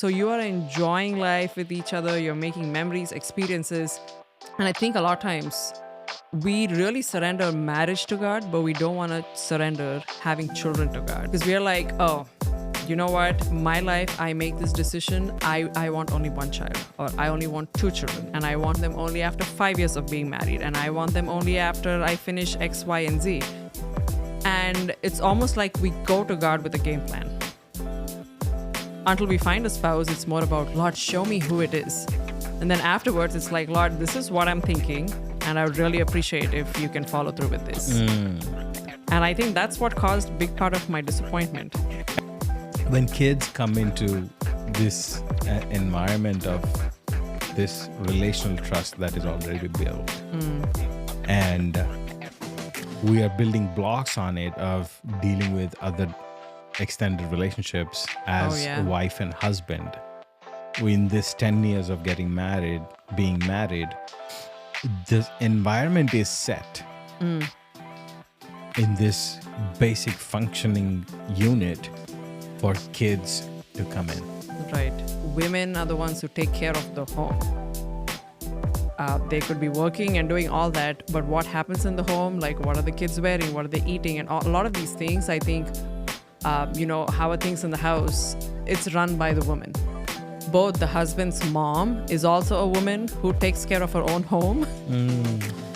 So you are enjoying life with each other, you're making memories, experiences. And I think a lot of times we really surrender marriage to God, but we don't want to surrender having children to God. Because we're like, oh, you know what? My life, I make this decision. I want only one child, or I only want two children, and I want them only after 5 years of being married, and I want them only after I finish X, Y, and Z. And it's almost like we go to God with a game plan. Until we find a spouse, it's more about, Lord, show me who it is. And then afterwards, it's like, Lord, this is what I'm thinking, and I would really appreciate if you can follow through with this. And I think that's what caused a big part of my disappointment. When kids come into this environment of this relational trust that is already built, and we are building blocks on it of dealing with other extended relationships as a wife and husband. In this 10 years of being married, the environment is set in this basic functioning unit for kids to come in. Right. Women are the ones who take care of the home. They could be working and doing all that, but what happens in the home, like what are the kids wearing, what are they eating, and a lot of these things, I think, how are things in the house, it's run by the woman. Both the husband's mom is also a woman who takes care of her own home.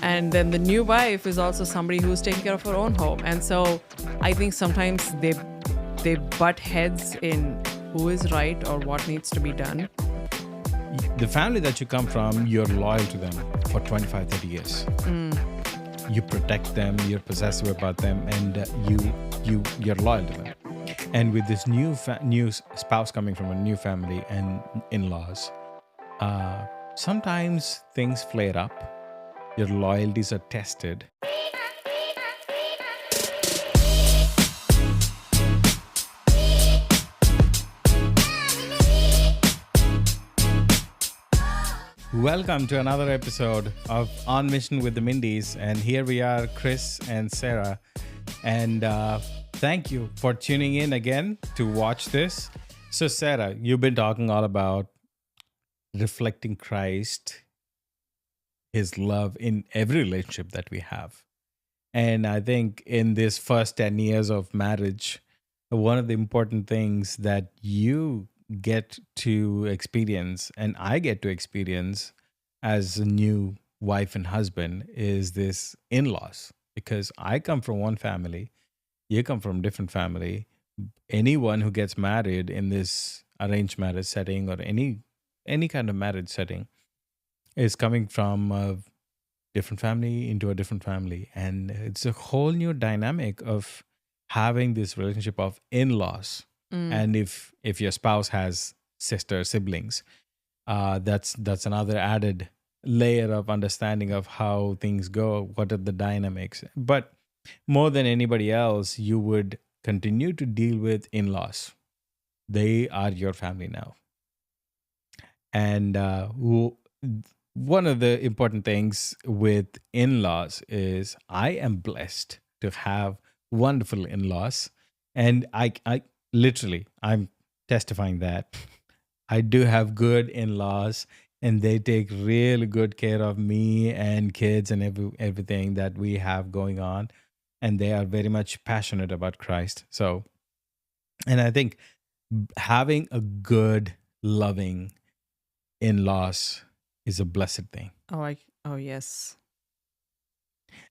And then the new wife is also somebody who's taking care of her own home. And so I think sometimes they butt heads in who is right or what needs to be done. The family that you come from, you're loyal to them for 25, 30 years. You protect them, you're possessive about them, and you're loyal to them. And with this new spouse coming from a new family and in-laws, sometimes things flare up. Your loyalties are tested. Welcome to another episode of On Mission with the Mindies. And here we are, Chris and Sarah. And thank you for tuning in again to watch this. So Sarah, you've been talking all about reflecting Christ, His love in every relationship that we have. And I think in this first 10 years of marriage, one of the important things that you get to experience and I get to experience as a new wife and husband is this in-laws. Because I come from one family, you come from a different family. Anyone who gets married in this arranged marriage setting or any kind of marriage setting is coming from a different family into a different family. And it's a whole new dynamic of having this relationship of in-laws. And if your spouse has siblings, that's another added layer of understanding of how things go, what are the dynamics. But more than anybody else, you would continue to deal with in-laws. They are your family now. And one of the important things with in-laws is I am blessed to have wonderful in-laws. And I literally, I'm testifying that I do have good in-laws, and they take really good care of me and kids and everything that we have going on. And they are very much passionate about Christ. So, and I think having a good, loving in-laws is a blessed thing. Oh, yes.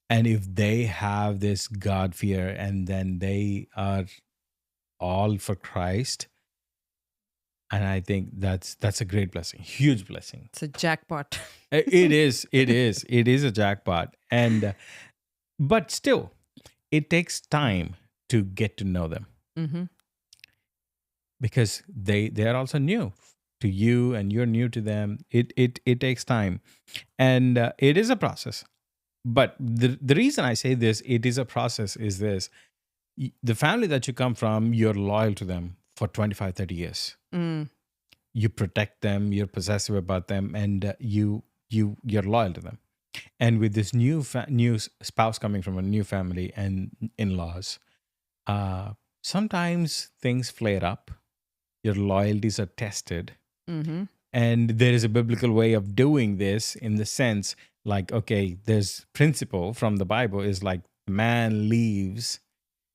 And if they have this God fear and then they are all for Christ, and I think that's a great blessing, huge blessing. It's a jackpot. It is a jackpot. And but still, it takes time to get to know them. Because they are also new to you and you're new to them. It takes time, and it is a process. But the reason I say this, it is a process, is this: the family that you come from, you're loyal to them for 25, 30 years. You protect them, you're possessive about them, and you're loyal to them. And with this new spouse coming from a new family and in-laws, sometimes things flare up. your loyalties are tested. Mm-hmm. And there is a biblical way of doing this, in the sense, like, okay, there's principle from the Bible is like, man leaves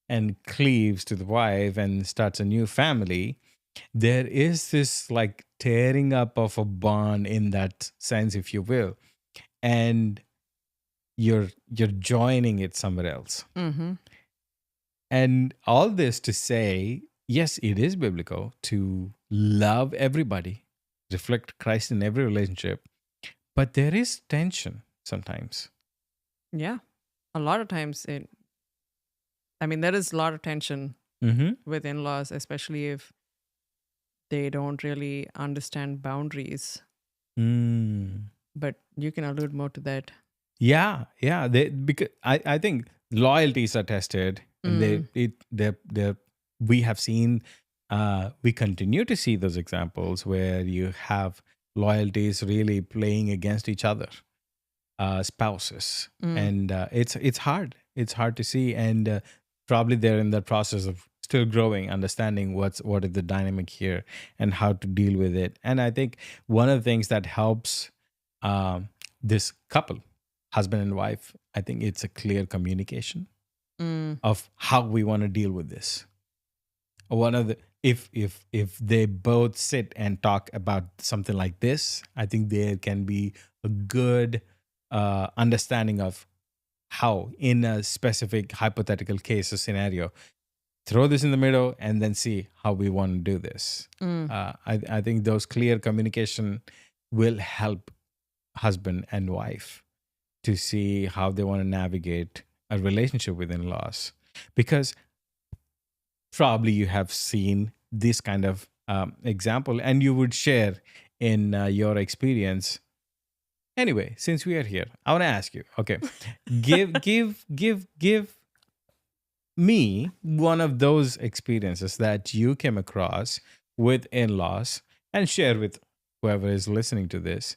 and cleaves to the wife and starts a new family. There is this like tearing up of a bond in that sense, if you will, and you're joining it somewhere else. Mm-hmm. And all this to say, yes, it is biblical to love everybody, reflect Christ in every relationship, but there is tension sometimes. Yeah. A lot of times there is a lot of tension Mm-hmm. with in-laws, especially if they don't really understand boundaries. Mm. But you can allude more to that. Yeah. Because I think loyalties are tested, and Mm. they we have seen, we continue to see those examples where you have loyalties really playing against each other, spouses, Mm. and it's hard. It's hard to see, and probably they're in the process of still growing, understanding what is the dynamic here and how to deal with it. And I think one of the things that helps this couple, husband and wife, I think it's a clear communication Mm. of how we want to deal with this. One of the if they both sit and talk about something like this, I think there can be a good understanding of how, in a specific hypothetical case or scenario, throw this in the middle and then see how we want to do this. Mm. I think those clear communication will help husband and wife to see how they want to navigate a relationship with in-laws, because probably you have seen this kind of example, and you would share in your experience. Anyway, since we are here, I want to ask you, okay, give me one of those experiences that you came across with in-laws, and share with whoever is listening to this.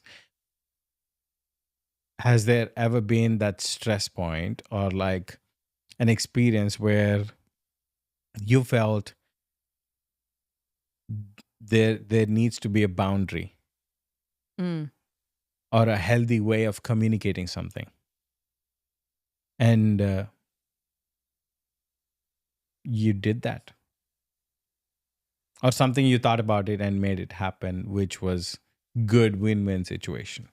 Has there ever been that stress point, or like an experience where you felt there needs to be a boundary Mm. or a healthy way of communicating something, and you did that, or something you thought about it and made it happen, which was good win-win situation?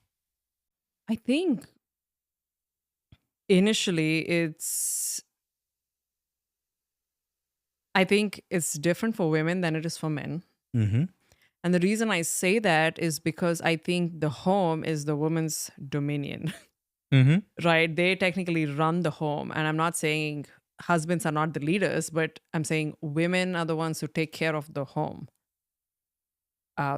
I think initially I think it's different for women than it is for men. Mm-hmm. And the reason I say that is because I think the home is the woman's dominion, Mm-hmm. right? They technically run the home. And I'm not saying husbands are not the leaders, but I'm saying women are the ones who take care of the home.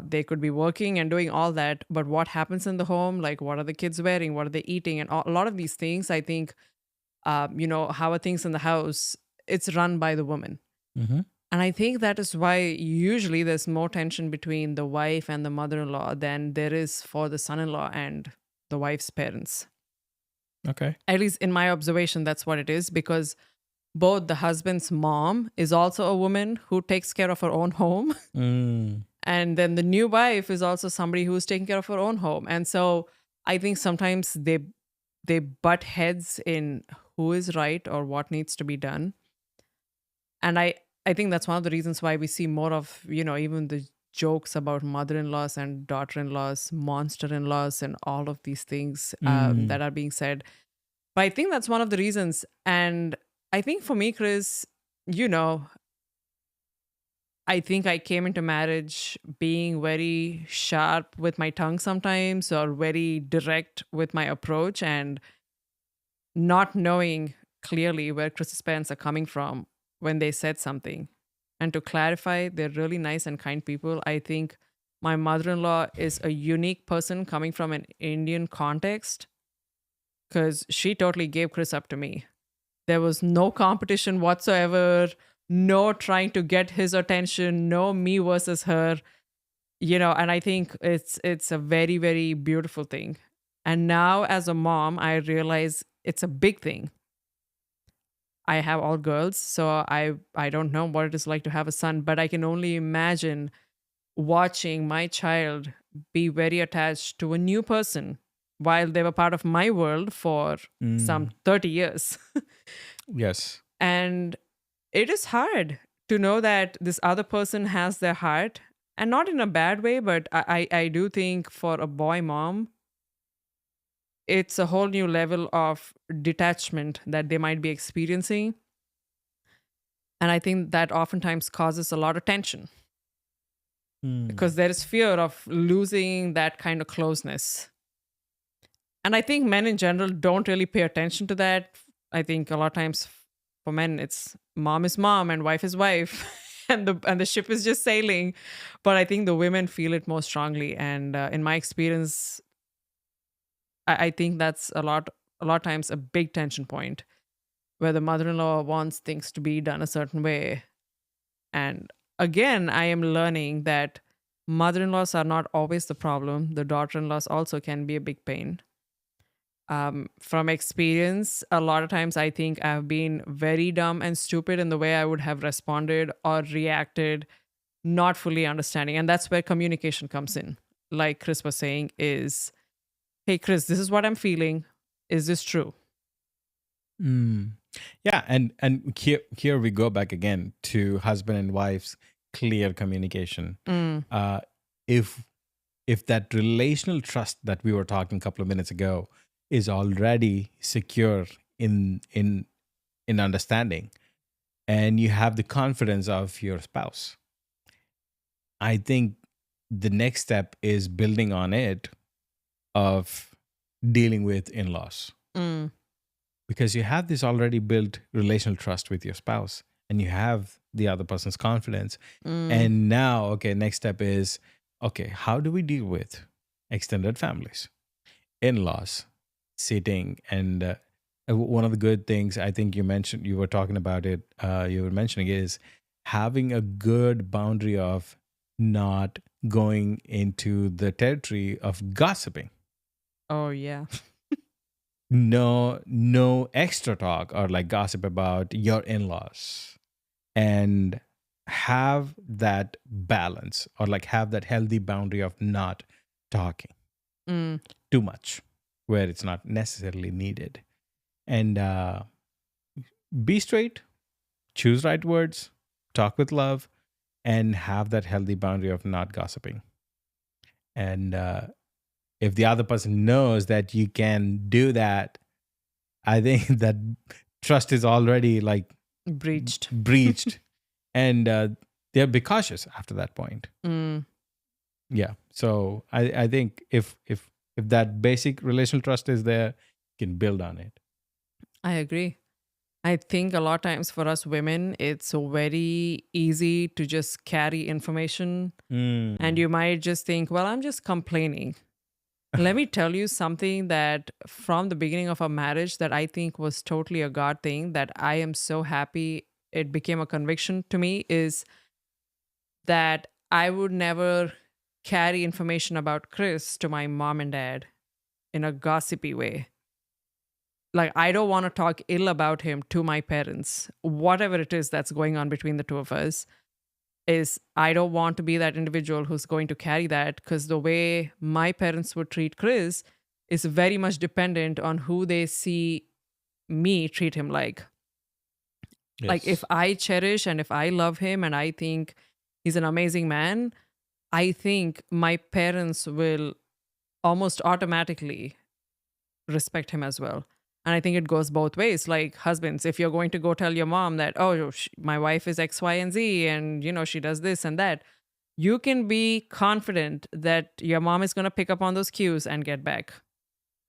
They could be working and doing all that, but what happens in the home, like what are the kids wearing, what are they eating, and a lot of these things, I think, how are things in the house, it's run by the woman. Mm-hmm. And I think that is why usually there's more tension between the wife and the mother in law than there is for the son in law and the wife's parents. Okay. At least in my observation, that's what it is, because both the husband's mom is also a woman who takes care of her own home. Mm. And then the new wife is also somebody who's taking care of her own home. And so I think sometimes they butt heads in who is right or what needs to be done. And I think that's one of the reasons why we see more of, even the jokes about mother-in-laws and daughter-in-laws, monster-in-laws, and all of these things Mm. that are being said. But I think that's one of the reasons. And I think for me, Chris, I think I came into marriage being very sharp with my tongue sometimes, or very direct with my approach, and not knowing clearly where Chris's parents are coming from when they said something. And to clarify, they're really nice and kind people. I think my mother in law is a unique person coming from an Indian context, because she totally gave Chris up to me. There was no competition whatsoever, no trying to get his attention, no me versus her, and I think it's a very, very beautiful thing. And now as a mom, I realize it's a big thing. I have all girls, so I don't know what it is like to have a son, but I can only imagine watching my child be very attached to a new person while they were part of my world for some Mm. 30 years. Yes. And it is hard to know that this other person has their heart, and not in a bad way, but I do think for a boy mom, it's a whole new level of detachment that they might be experiencing. And I think that oftentimes causes a lot of tension because Mm. there is fear of losing that kind of closeness. And I think men in general don't really pay attention to that. I think a lot of times for men, it's mom is mom and wife is wife, and the ship is just sailing. But I think the women feel it more strongly. And in my experience, I think that's a lot of times a big tension point where the mother-in-law wants things to be done a certain way. And again, I am learning that mother-in-laws are not always the problem. The daughter-in-laws also can be a big pain. From experience, a lot of times I think I've been very dumb and stupid in the way I would have responded or reacted, not fully understanding. And that's where communication comes in. Like Chris was saying, is hey, Chris, this is what I'm feeling. Is this true? Mm. Yeah, and here we go back again to husband and wife's clear communication. Mm, Uh, if if that relational trust that we were talking a couple of minutes ago is already secure in understanding, and you have the confidence of your spouse, I think the next step is building on it of dealing with in-laws, mm, because you have this already built relational trust with your spouse and you have the other person's confidence. mm. And now, okay, next step is, okay, how do we deal with extended families, in-laws, sitting? And one of the good things I think you mentioned, you were talking about it, you were mentioning, is having a good boundary of not going into the territory of gossiping. Oh, yeah. No extra talk or like gossip about your in-laws, and have that balance, or like have that healthy boundary of not talking Mm, too much where it's not necessarily needed. And be straight, choose right words, talk with love, and have that healthy boundary of not gossiping. And if the other person knows that you can do that, I think that trust is already like breached. breached, and they'll be cautious after that point. Mm, Yeah. So I think if that basic relational trust is there, you can build on it. I agree. I think a lot of times for us women, it's very easy to just carry information, and Mm. you might just think, well, I'm just complaining. Let me tell you something that from the beginning of our marriage that I think was totally a God thing that I am so happy it became a conviction to me is that I would never carry information about Chris to my mom and dad in a gossipy way. Like, I don't want to talk ill about him to my parents. Whatever it is that's going on between the two of us, is I don't want to be that individual who's going to carry that, because the way my parents would treat Chris is very much dependent on who they see me treat him like. Like, if Yes. I cherish and if I love him and I think he's an amazing man, I think my parents will almost automatically respect him as well. And I think it goes both ways. Like husbands, if you're going to go tell your mom that, oh, my wife is X, Y, and Z, and she does this and that, you can be confident that your mom is going to pick up on those cues and get back.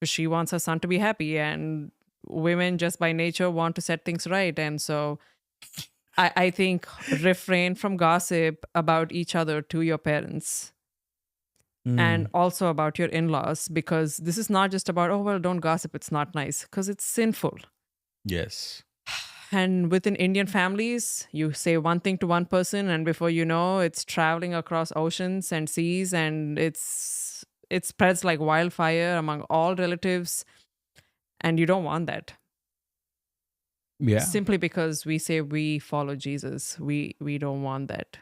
Because she wants her son to be happy, and women just by nature want to set things right. And so I think refrain from gossip about each other to your parents and Mm. also about your in-laws, because this is not just about, oh well, don't gossip, it's not nice, because it's sinful. Yes. And within Indian families, you say one thing to one person and before you know, it's traveling across oceans and seas, and it spreads like wildfire among all relatives, and you don't want that. Yeah. Simply because we say we follow Jesus, we don't want that.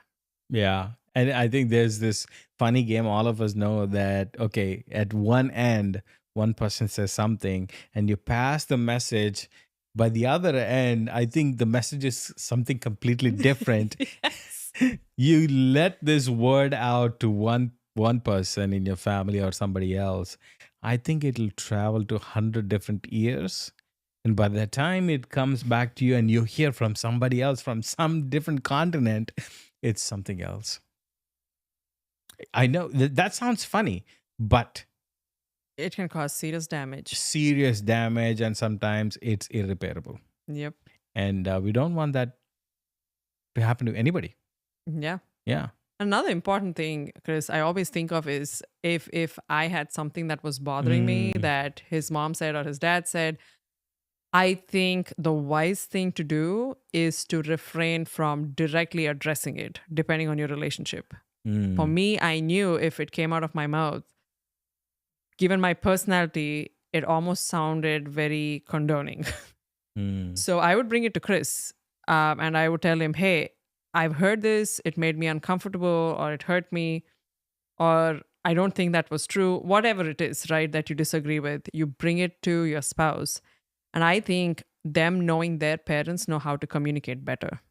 Yeah. And I think there's this funny game. All of us know that, okay, at one end, one person says something and you pass the message. By the other end, I think the message is something completely different. Yes. You let this word out to one person in your family or somebody else. I think it'll travel to 100 different ears. And by the time it comes back to you and you hear from somebody else from some different continent, it's something else. I know that sounds funny, but It can cause serious damage. serious damage, and sometimes it's irreparable. Yep. And we don't want that to happen to anybody. Yeah. Yeah. Another important thing, Chris, I always think of is if I had something that was bothering me Mm, that his mom said or his dad said, I think the wise thing to do is to refrain from directly addressing it, depending on your relationship. For mm, me, I knew if it came out of my mouth, given my personality, it almost sounded very condoning. mm, So I would bring it to Chris and I would tell him, hey, I've heard this. It made me uncomfortable or it hurt me or I don't think that was true. Whatever it is, right, that you disagree with, you bring it to your spouse. And I think them knowing their parents know how to communicate better.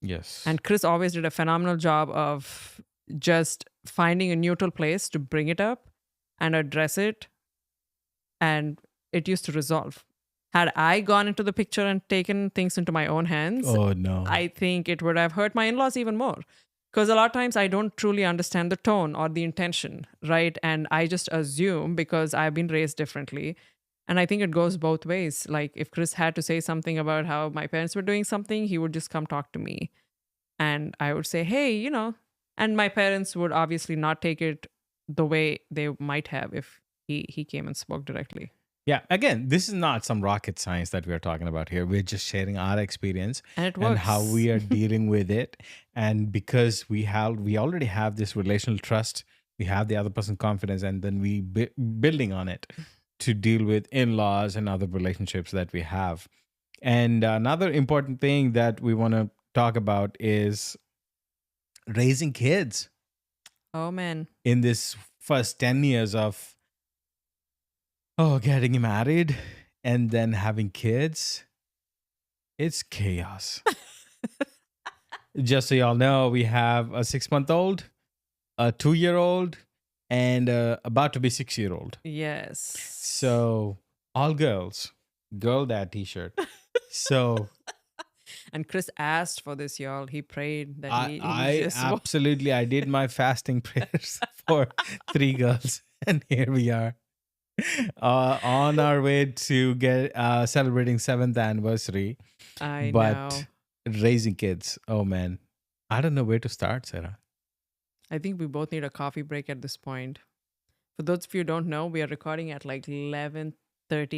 yes. And Chris always did a phenomenal job of just finding a neutral place to bring it up and address it. And it used to resolve. Had I gone into the picture and taken things into my own hands, Oh, no. I think it would have hurt my in laws even more. Because a lot of times I don't truly understand the tone or the intention, right? And I just assume because I've been raised differently. And I think it goes both ways. Like if Chris had to say something about how my parents were doing something, he would just come talk to me. And I would say, hey, and my parents would obviously not take it the way they might have if he came and spoke directly. Yeah. Again, this is not some rocket science that we're talking about here. We're just sharing our experience And it and how works. we are dealing with it. And because we already have this relational trust, we have the other person confidence, and then we building on it to deal with in-laws and other relationships that we have. And another important thing that we want to talk about is raising kids Oh, man. in this first 10 years of getting married and then having kids. It's chaos. Just so y'all know, we have a 6-month-old, a 2-year-old, and about to be 6-year-old. Yes. So all girls, girl dad t-shirt. So And Chris asked for this, y'all. He prayed that I, he I just absolutely, I did my fasting prayers for 3 girls, and here we are. On our way to get celebrating 7th anniversary, I know. but raising kids, oh man, I don't know where to start, Sarah. I think we both need a coffee break at this point. For those of you who don't know, we are recording at like 11:30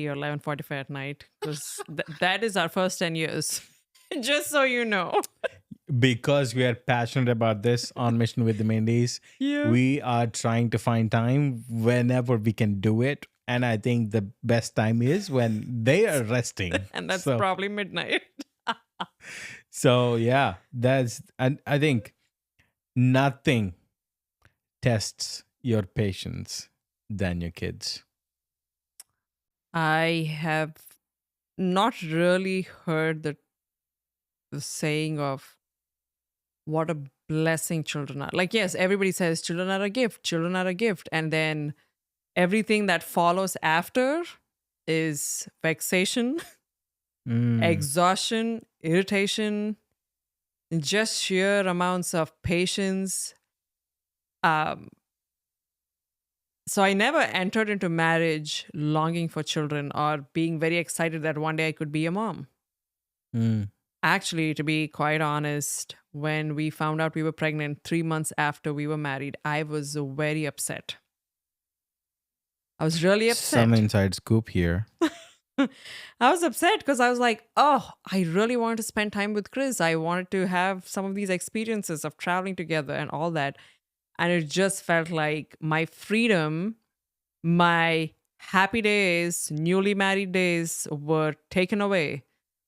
or 11:45 at night because that is our first 10 years. Just so you know. Because we are passionate about this on Mission with the Mindies, Yeah. we are trying to find time whenever we can do it. And I think the best time is when they are resting. And that's So, probably midnight. so yeah, and I think nothing tests your patience than your kids. I have not really heard the saying of what a blessing children are. Like, yes, everybody says children are a gift, children are a gift. And then everything that follows after is vexation, Mm, exhaustion, irritation, just sheer amounts of patience. Um, so I never entered into marriage longing for children or being very excited that one day I could be a mom. mm. Actually, to be quite honest, when we found out we were pregnant 3 months after we were married, I was very upset. I was really Some upset. inside scoop here. I was upset because I was like, oh, I really wanted to spend time with Chris. I wanted to have some of these experiences of traveling together and all that. And it just felt like my freedom, my happy days, newly married days were taken away,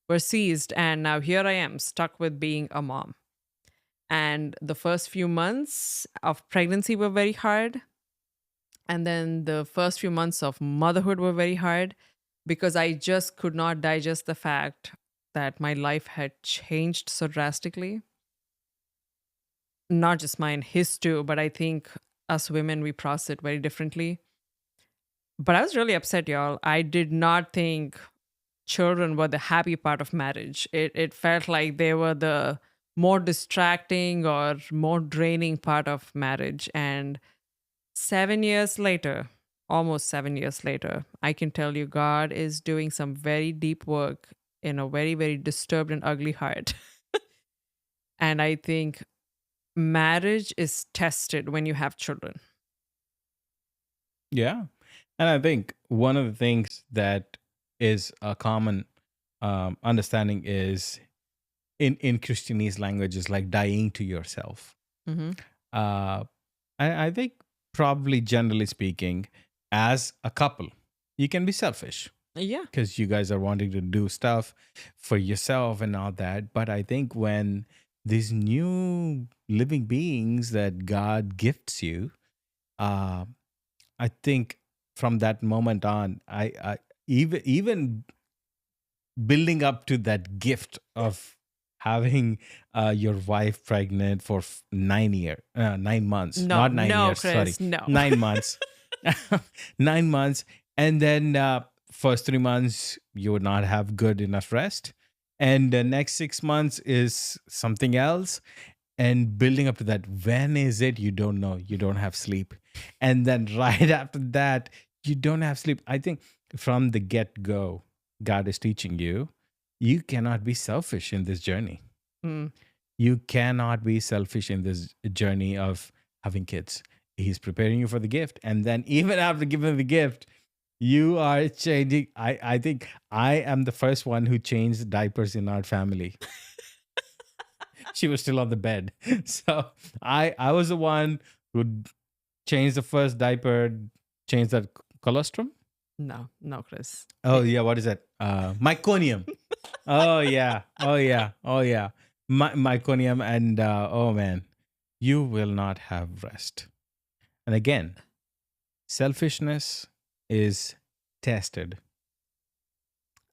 were seized. And now here I am stuck with being a mom. And the first few months of pregnancy were very hard. And then the first few months of motherhood were very hard because I just could not digest the fact that my life had changed so drastically. Not just mine, his too, but I think us women, we process it very differently. But I was really upset, y'all. I did not think children were the happy part of marriage. It felt like they were the more distracting or more draining part of marriage. And 7 years later, almost 7 years later, I can tell you God is doing some very deep work in a very, very disturbed and ugly heart. And I think marriage is tested when you have children. Yeah. And I think one of the things that is a common understanding is in Christianese language is like dying to yourself. Hmm. Uh, I think probably generally speaking, as a couple, you can be selfish Yeah. because you guys are wanting to do stuff for yourself and all that. But I think when these new living beings that God gifts you, uh, I think from that moment on, I even building up to that gift of having your wife pregnant for 9 months, No, not nine no, years, sorry, Chris, no. 9 months, 9 months, and then first 3 months you would not have good enough rest, and the next 6 months is something else, and building up to that, when is it, you don't know, you don't have sleep, and then right after that you don't have sleep. I think from the get-go God is teaching you, you cannot be selfish in this journey. Mm. You cannot be selfish in this journey of having kids. He's preparing you for the gift, and then even after giving the gift, you are changing. I think I am the first one who changed diapers in our family. She was still on the bed. So I was the one who changed the first diaper, changed that colostrum. No, no, Chris. Oh yeah, what is that? Myconium. Oh yeah, oh yeah, oh yeah. Myconium, and oh man, you will not have rest. And again, selfishness is tested.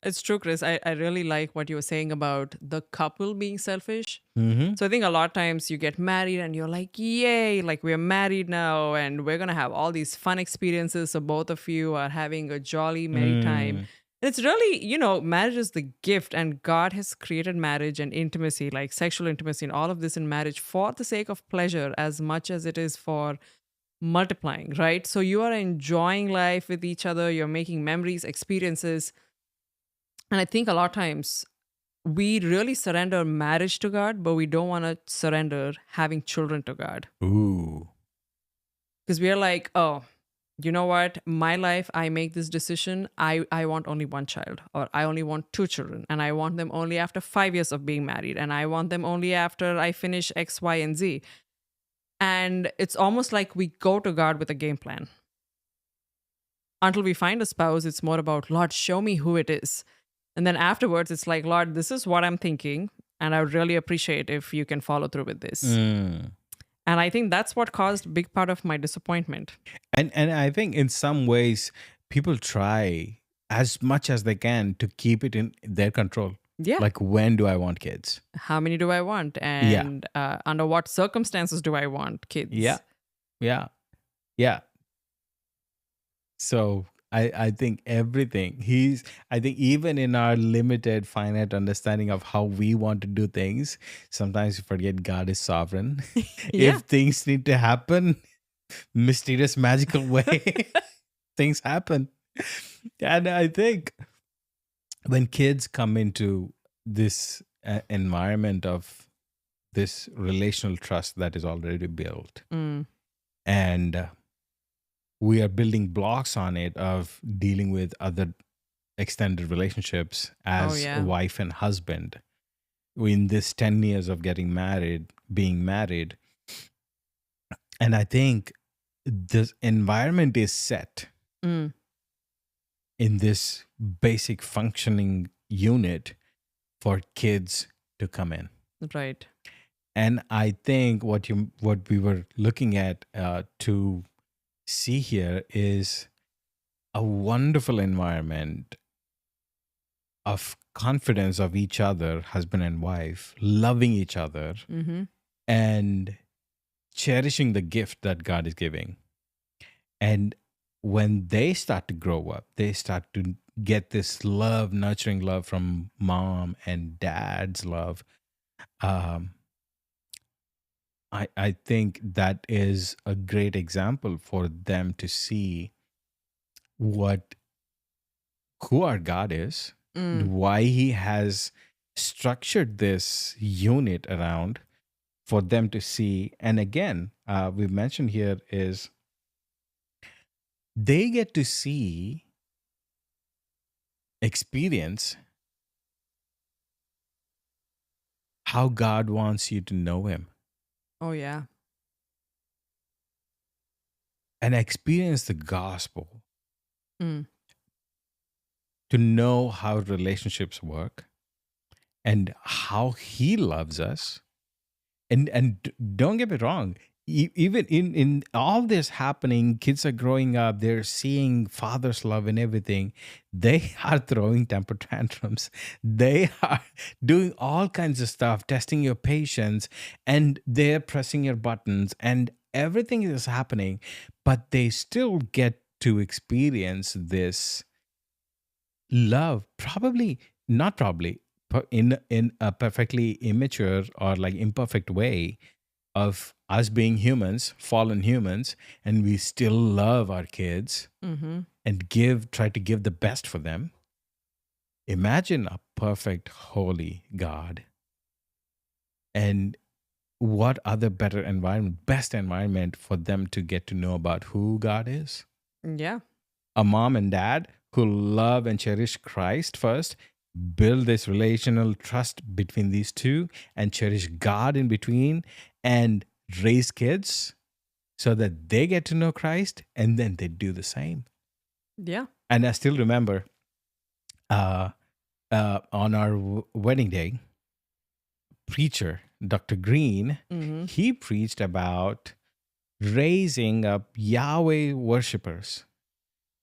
It's true, Chris. I really like what you were saying about the couple being selfish. Mm-hmm. So I think a lot of times you get married and you're like, yay, like we're married now and we're going to have all these fun experiences. So both of you are having a jolly married time. Mm. And it's really, marriage is the gift, and God has created marriage and intimacy, like sexual intimacy and all of this in marriage for the sake of pleasure as much as it is for multiplying, right? So you are enjoying life with each other, you're making memories, experiences. And I think a lot of times we really surrender marriage to God, but we don't want to surrender having children to God. Ooh. Because we are like, oh, you know what? My life, I make this decision. I want only one child, or I only want two children, and I want them only after 5 years of being married, and I want them only after I finish X, Y, and Z. And it's almost like we go to God with a game plan. Until we find a spouse, it's more about, Lord, show me who it is. And then afterwards, it's like, Lord, this is what I'm thinking. And I would really appreciate if you can follow through with this. Mm. And I think that's what caused a big part of my disappointment. And I think in some ways people try as much as they can to keep it in their control. Yeah. Like, when do I want kids? How many do I want? And under what circumstances do I want kids? Yeah. Yeah. Yeah. So I think everything I think even in our limited finite understanding of how we want to do things, sometimes we forget God is sovereign. Yeah. If things need to happen, mysterious magical way, things happen. And I think when kids come into this environment of this relational trust that is already built, Mm. and we are building blocks on it of dealing with other extended relationships as a yeah. wife and husband in this 10 years of being married. And I think this environment is set Mm. in this basic functioning unit for kids to come in. Right. And I think what we were looking at to see here is a wonderful environment of confidence of each other, husband and wife, loving each other Mm-hmm. and cherishing the gift that God is giving. And when they start to grow up, they start to get this love, nurturing love from mom and dad's love. Um, I think that is a great example for them to see what who our God is, Mm. why He has structured this unit around for them to see. And again, we mentioned here is they get to see, experience how God wants you to know Him Oh, yeah. and experience the gospel, Mm. to know how relationships work and how He loves us. And don't get me wrong, even in all this happening, kids are growing up, they're seeing father's love and everything. They are throwing temper tantrums, they are doing all kinds of stuff, testing your patience, and they're pressing your buttons, and everything is happening, but they still get to experience this love, probably not probably, in a perfectly immature or like imperfect way of us being humans, fallen humans, and we still love our kids Mm-hmm. and try to give the best for them. Imagine a perfect, holy God. And what other better environment, best environment for them to get to know about who God is? Yeah. A mom and dad who love and cherish Christ first, build this relational trust between these two, and cherish God in between, and raise kids so that they get to know Christ and then they do the same. Yeah. And I still remember uh, on our wedding day, preacher Dr. Green, Mm-hmm. he preached about raising up Yahweh worshipers.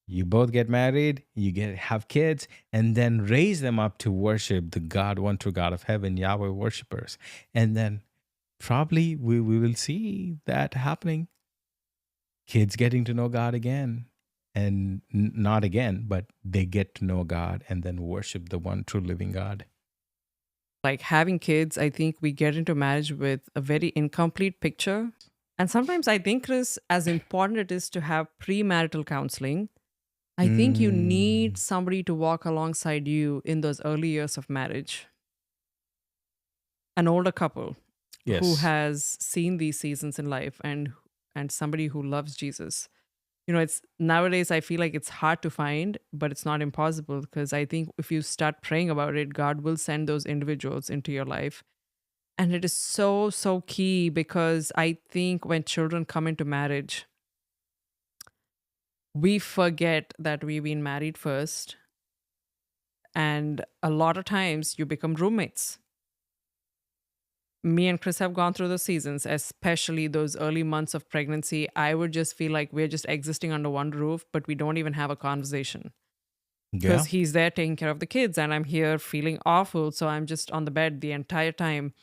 You both get married, you get have kids, and then raise them up to worship the God, one true God of heaven, Yahweh worshipers. And then probably we will see that happening. Kids getting to know God again. And not again, but they get to know God and then worship the one true living God. Like having kids, I think we get into marriage with a very incomplete picture. And sometimes I think, Chris, as important it is to have premarital counseling, I think you need Mm, somebody to walk alongside you in those early years of marriage. An older couple who yes. has seen these seasons in life and somebody who loves Jesus. You know, it's nowadays I feel like it's hard to find, but it's not impossible because I think if you start praying about it, God will send those individuals into your life. And it is so, so key because I think when children come into marriage, we forget that we've been married first. And a lot of times you become roommates. Me and Chris have gone through those seasons, especially those early months of pregnancy. I would just feel like we're just existing under one roof, but we don't even have a conversation Yeah. because he's there taking care of the kids and I'm here feeling awful. So I'm just on the bed the entire time.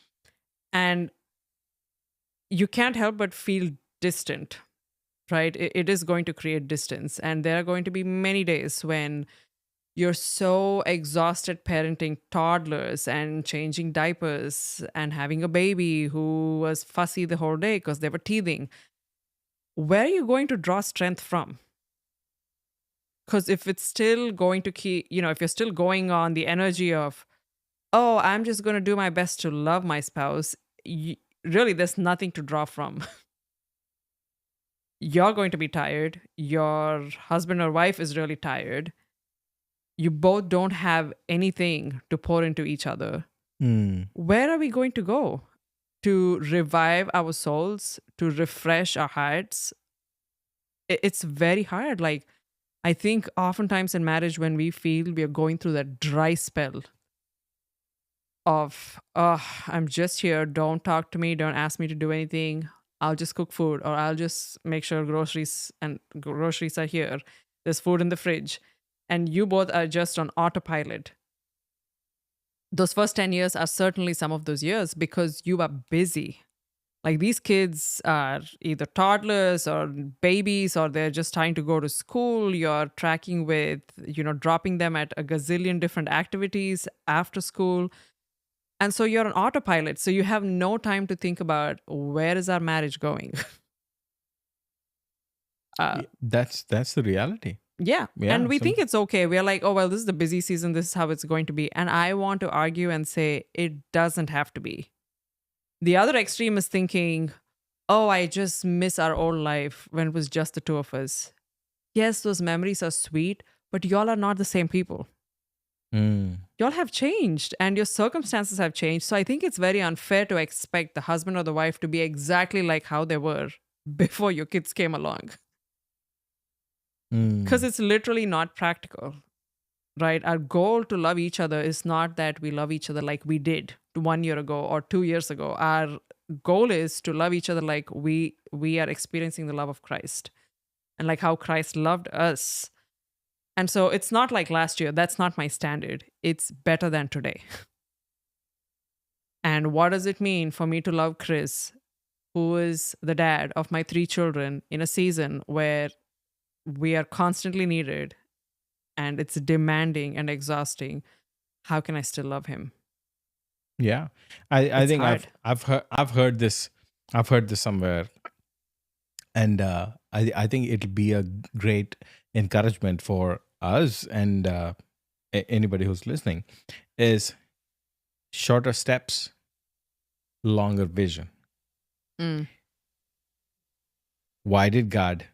And you can't help but feel distant, right? It is going to create distance. And there are going to be many days when you're so exhausted parenting toddlers and changing diapers and having a baby who was fussy the whole day because they were teething. Where are you going to draw strength from? Because if it's still going to keep, if you're still going on the energy of, oh, I'm just going to do my best to love my spouse, really, there's nothing to draw from. You're going to be tired. Your husband or wife is really tired. You both don't have anything to pour into each other. Mm. Where are we going to go to revive our souls, to refresh our hearts? It's very hard. Like, I think oftentimes in marriage, when we feel we are going through that dry spell, of, I'm just here. Don't talk to me. Don't ask me to do anything. I'll just cook food, or I'll just make sure groceries are here. There's food in the fridge. And you both are just on autopilot. Those first 10 years are certainly some of those years because you are busy. Like, these kids are either toddlers or babies, or they're just trying to go to school. You're tracking with, dropping them at a gazillion different activities after school. And so you're on autopilot. So you have no time to think about, where is our marriage going? That's the reality. Yeah. And Yeah. we So think it's okay. We're like, oh, well, this is the busy season. This is how it's going to be. And I want to argue and say it doesn't have to be. The other extreme is thinking, oh, I just miss our old life when it was just the two of us. Yes, those memories are sweet, but y'all are not the same people. Y'all have changed and your circumstances have changed. So I think it's very unfair to expect the husband or the wife to be exactly like how they were before your kids came along. Because it's literally not practical, right? Our goal to love each other is not that we love each other like we did 1 year ago or 2 years ago. Our goal is to love each other like we are experiencing the love of Christ, and like how Christ loved us. And so it's not like last year. That's not my standard. It's better than today. And what does it mean for me to love Chris, who is the dad of my 3 children, in a season where we are constantly needed and it's demanding and exhausting? How can I still love him? Yeah, I It's think hard. I've heard this somewhere, and I think it'll be a great encouragement for us and anybody who's listening. Is shorter steps, longer vision. Mm, Why did God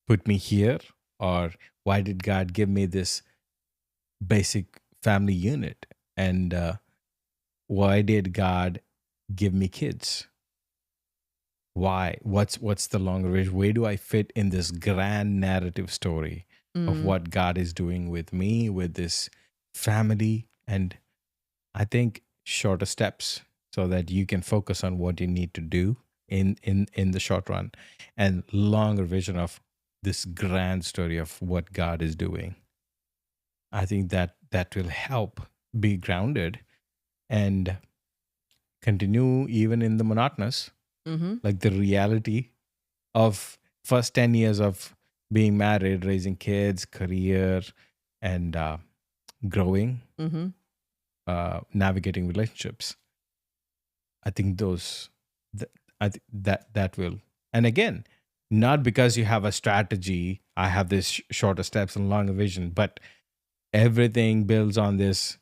put me here, or why did God give me this basic family unit, and why did God give me kids? Why? What's the longer vision? Where do I fit in this grand narrative story of mm, what God is doing with me, with this family? And I think shorter steps, so that you can focus on what you need to do in the short run, and longer vision of this grand story of what God is doing. I think that will help be grounded and continue even in the monotonous, mm-hmm, like the reality of first 10 years of being married, raising kids, career, and growing, mm-hmm. navigating relationships. I think that will, and again, not because you have a strategy, I have this shorter steps and longer vision, but everything builds on this.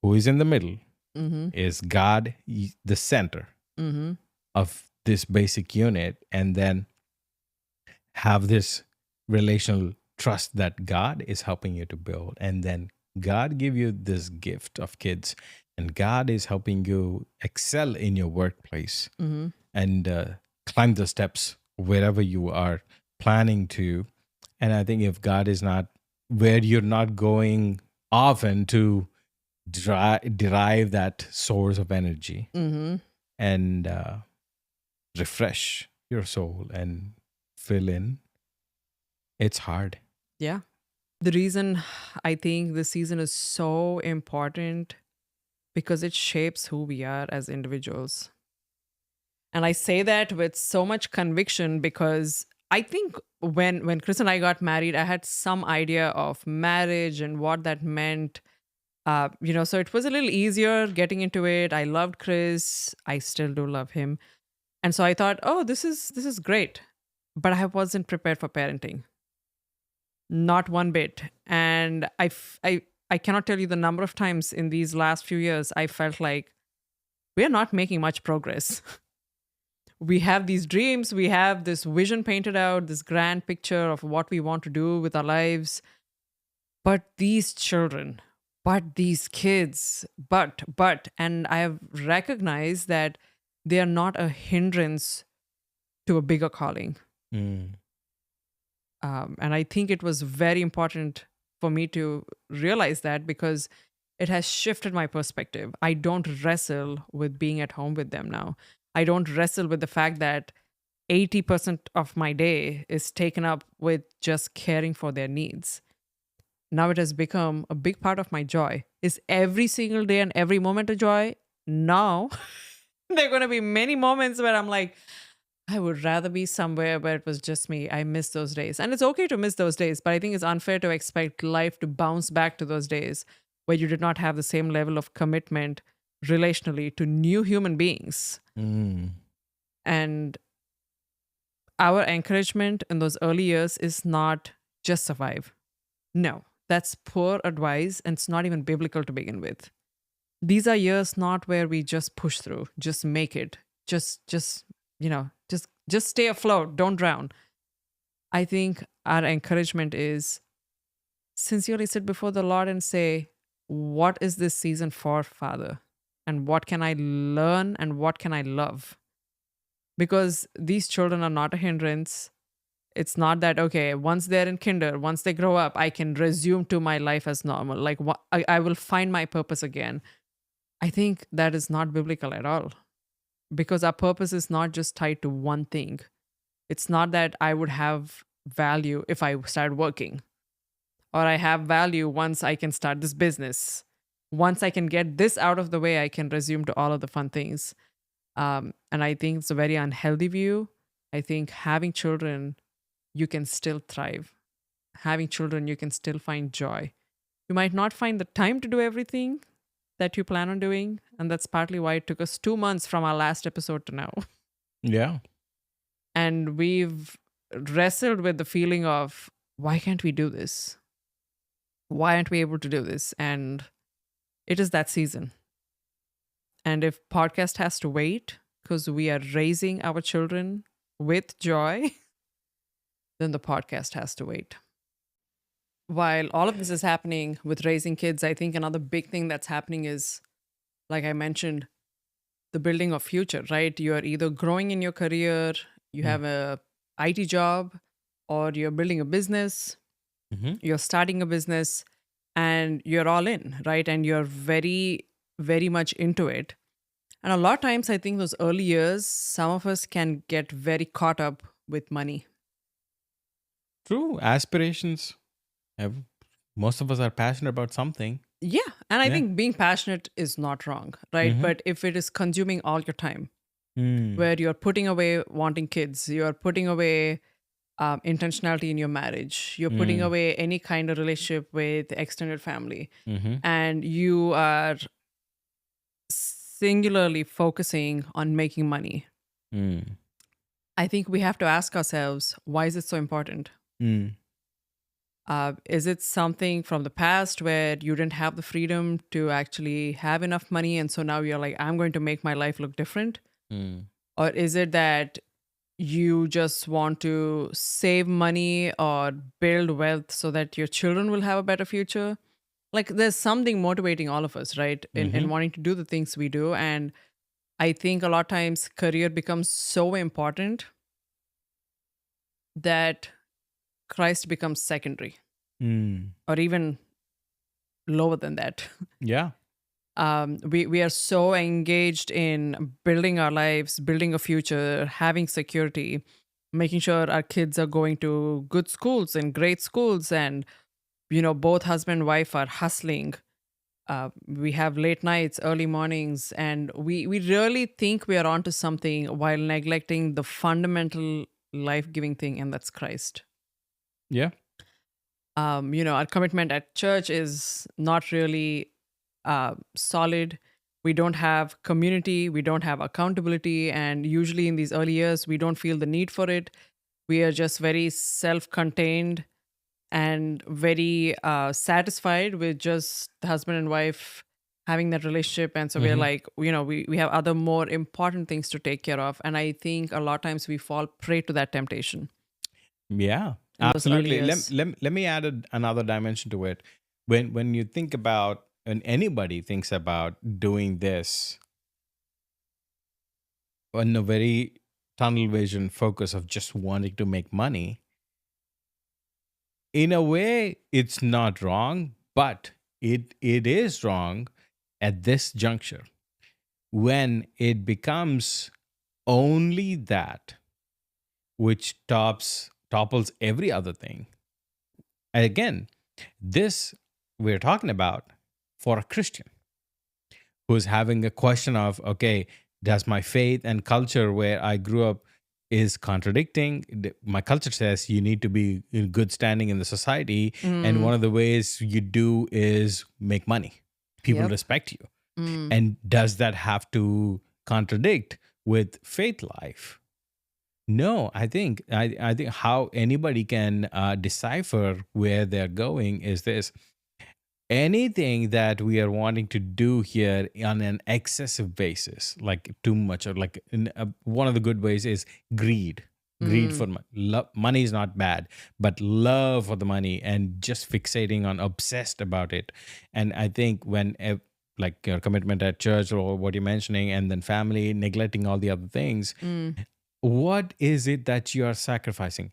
Who is in the middle? Mm-hmm. Is God the center Mm-hmm. of this basic unit, and then have this relational trust that God is helping you to build, and then God give you this gift of kids, and God is helping you excel in your workplace, Mm-hmm. and climb the steps wherever you are planning to. And I think if God is not where you're not going often to derive that source of energy Mm-hmm. and refresh your soul and fill in, it's hard. Yeah. The reason I think this season is so important because it shapes who we are as individuals. And I say that with so much conviction because I think when Chris and I got married, I had some idea of marriage and what that meant. So it was a little easier getting into it. I loved Chris. I still do love him. And so I thought, oh, this is great. But I wasn't prepared for parenting. Not one bit. And I cannot tell you the number of times in these last few years I felt like we're not making much progress. We have these dreams, we have this vision painted out, this grand picture of what we want to do with our lives. But these children, but these kids, and I have recognized that they are not a hindrance to a bigger calling. Mm. And I think it was very important for me to realize that because it has shifted my perspective. I don't wrestle with being at home with them now. I don't wrestle with the fact that 80% of my day is taken up with just caring for their needs. Now it has become a big part of my joy. Is every single day and every moment a joy? No. There are going to be many moments where I'm like, I would rather be somewhere where it was just me. I miss those days. And it's okay to miss those days, but I think it's unfair to expect life to bounce back to those days where you did not have the same level of commitment relationally to new human beings. Mm. And our encouragement in those early years is not just survive. No, that's poor advice and it's not even biblical to begin with. These are years not where we just push through, just make it, just just stay afloat, don't drown. I think our encouragement is sincerely sit before the Lord and say, what is this season for, Father? And what can I learn and what can I love? Because these children are not a hindrance. It's not that, okay, once they're in kinder, once they grow up, I can resume to my life as normal. Like, I will find my purpose again. I think that is not biblical at all. Because our purpose is not just tied to one thing. It's not that I would have value if I start working, or I have value once I can start this business. Once I can get this out of the way, I can resume to all of the fun things. And I think it's a very unhealthy view. I think having children, you can still thrive. Having children, you can still find joy. You might not find the time to do everything that you plan on doing. And that's partly why it took us 2 months from our last episode to now. Yeah. And we've wrestled with the feeling of, why can't we do this? Why aren't we able to do this? And it is that season. And if podcast has to wait because we are raising our children with joy, then the podcast has to wait. While all of this is happening with raising kids, I think another big thing that's happening is, like I mentioned, the building of future, right? You're either growing in your career, you have a IT job, or you're building a business, you're starting a business, and you're all in, right? And you're very, very much into it. And a lot of times, I think those early years, some of us can get very caught up with money. True. Aspirations. Most of us are passionate about something. Yeah. And I Yeah. think being passionate is not wrong, right? But if it is consuming all your time, where you're putting away wanting kids, you're putting away intentionality in your marriage, you're putting away any kind of relationship with extended family, and you are singularly focusing on making money, I think we have to ask ourselves, why is it so important? Is it something from the past where you didn't have the freedom to actually have enough money, and so now you're like, I'm going to make my life look different? Or is it that you just want to save money or build wealth so that your children will have a better future? Like, there's something motivating all of us, right? In wanting to do the things we do. And I think a lot of times career becomes so important that Christ becomes secondary or even lower than that. Yeah. We are so engaged in building our lives, building a future, having security, making sure our kids are going to good schools and great schools, and both husband and wife are hustling. We have late nights, early mornings, and we really think we are onto something while neglecting the fundamental life-giving thing, and that's Christ. Yeah. Our commitment at church is not really solid. We don't have community, we don't have accountability, and usually in these early years, we don't feel the need for it. We are just very self-contained and very satisfied with just the husband and wife having that relationship. And so we're like, we have other more important things to take care of. And I think a lot of times we fall prey to that temptation. Yeah, in those early absolutely. years. Let me add another dimension to it. When you think about, when anybody thinks about doing this on a very tunnel vision focus of just wanting to make money, in a way, it's not wrong, but it is wrong at this juncture when it becomes only that which topples every other thing. And again, this we're talking about for a Christian who's having a question of, okay, does my faith and culture where I grew up is contradicting? My culture says you need to be in good standing in the society, and Mm, one of the ways you do is make money. People yep. respect you. Mm, And does that have to contradict with faith life? No, I think how anybody can decipher where they're going is this: anything that we are wanting to do here on an excessive basis, like too much, or like one of the good ways is greed mm, for money. Money is not bad, but love for the money and just fixating on, obsessed about it. And I think when like your commitment at church or what you're mentioning, and then family, neglecting all the other things, mm, what is it that you are sacrificing?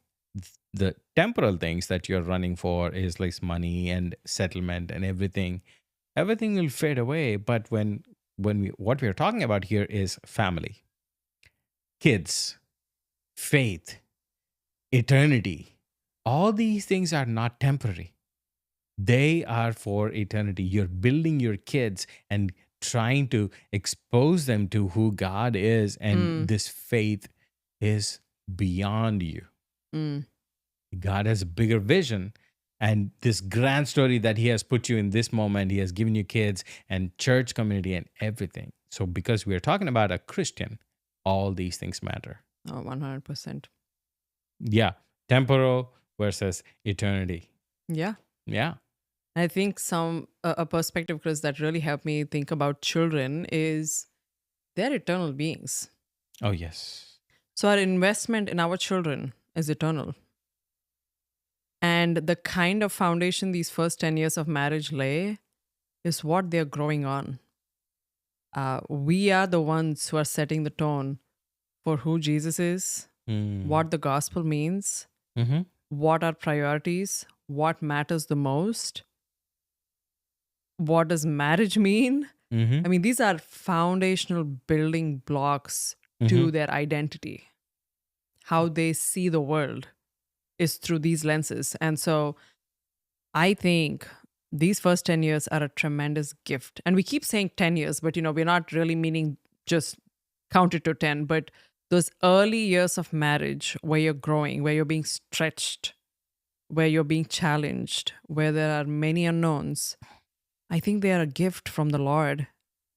The temporal things that you're running for is like money and settlement and everything will fade away. But when we what we're talking about here is family, kids, faith, eternity. All these things are not temporary, they are for eternity. You're building your kids and trying to expose them to who God is, and mm, this faith is beyond you. mm. God has a bigger vision, and this grand story that He has put you in this moment, He has given you kids and church community and everything. So, because we are talking about a Christian, all these things matter. Oh, 100%. Yeah. Temporal versus eternity. Yeah. Yeah. I think a perspective, Chris, that really helped me think about children is they're eternal beings. Oh, yes. So our investment in our children is eternal. And the kind of foundation these first 10 years of marriage lay is what they're growing on. We are the ones who are setting the tone for who Jesus is, Mm. what the gospel means, Mm-hmm. what are priorities, what matters the most, what does marriage mean. Mm-hmm. I mean, these are foundational building blocks Mm-hmm. to their identity. How they see the world is through these lenses. And so I think these first 10 years are a tremendous gift. And we keep saying 10 years, but we're not really meaning just count it to 10, but those early years of marriage where you're growing, where you're being stretched, where you're being challenged, where there are many unknowns, I think they are a gift from the Lord.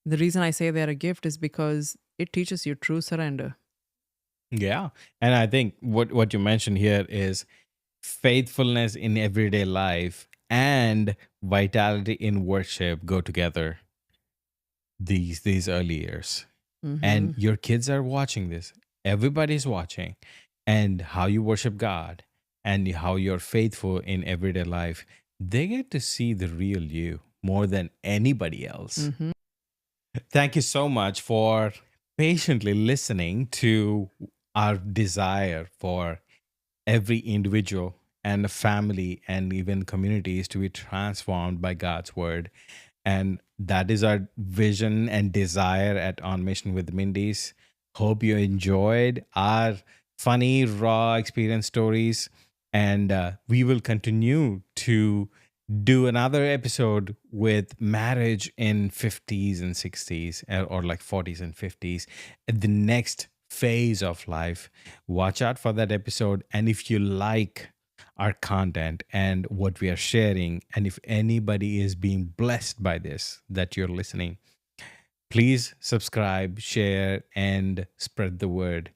The reason I say they're a gift is because it teaches you true surrender. Yeah. And I think what you mentioned here is faithfulness in everyday life and vitality in worship go together these early years. And Hmm. your kids are watching this. Everybody's watching. And how you worship God and how you're faithful in everyday life, they get to see the real you more than anybody else. Hmm. Thank you so much for patiently listening to our desire for every individual and family and even communities to be transformed by God's word. And that is our vision and desire at On Mission with Mindy's. Hope you enjoyed our funny, raw experience stories. And we will continue to do another episode with marriage in 50s and 60s, or like 40s and 50s, at the next phase of life. Watch out for that episode. And if you like our content and what we are sharing, and if anybody is being blessed by this that you're listening, please subscribe, share, and spread the word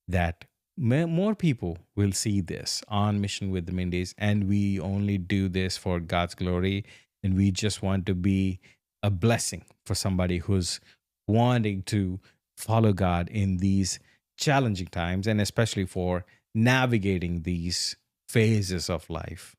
that more people will see this On Mission with the Mindies. And we only do this for God's glory. And we just want to be a blessing for somebody who's wanting to follow God in these challenging times, and especially for navigating these phases of life.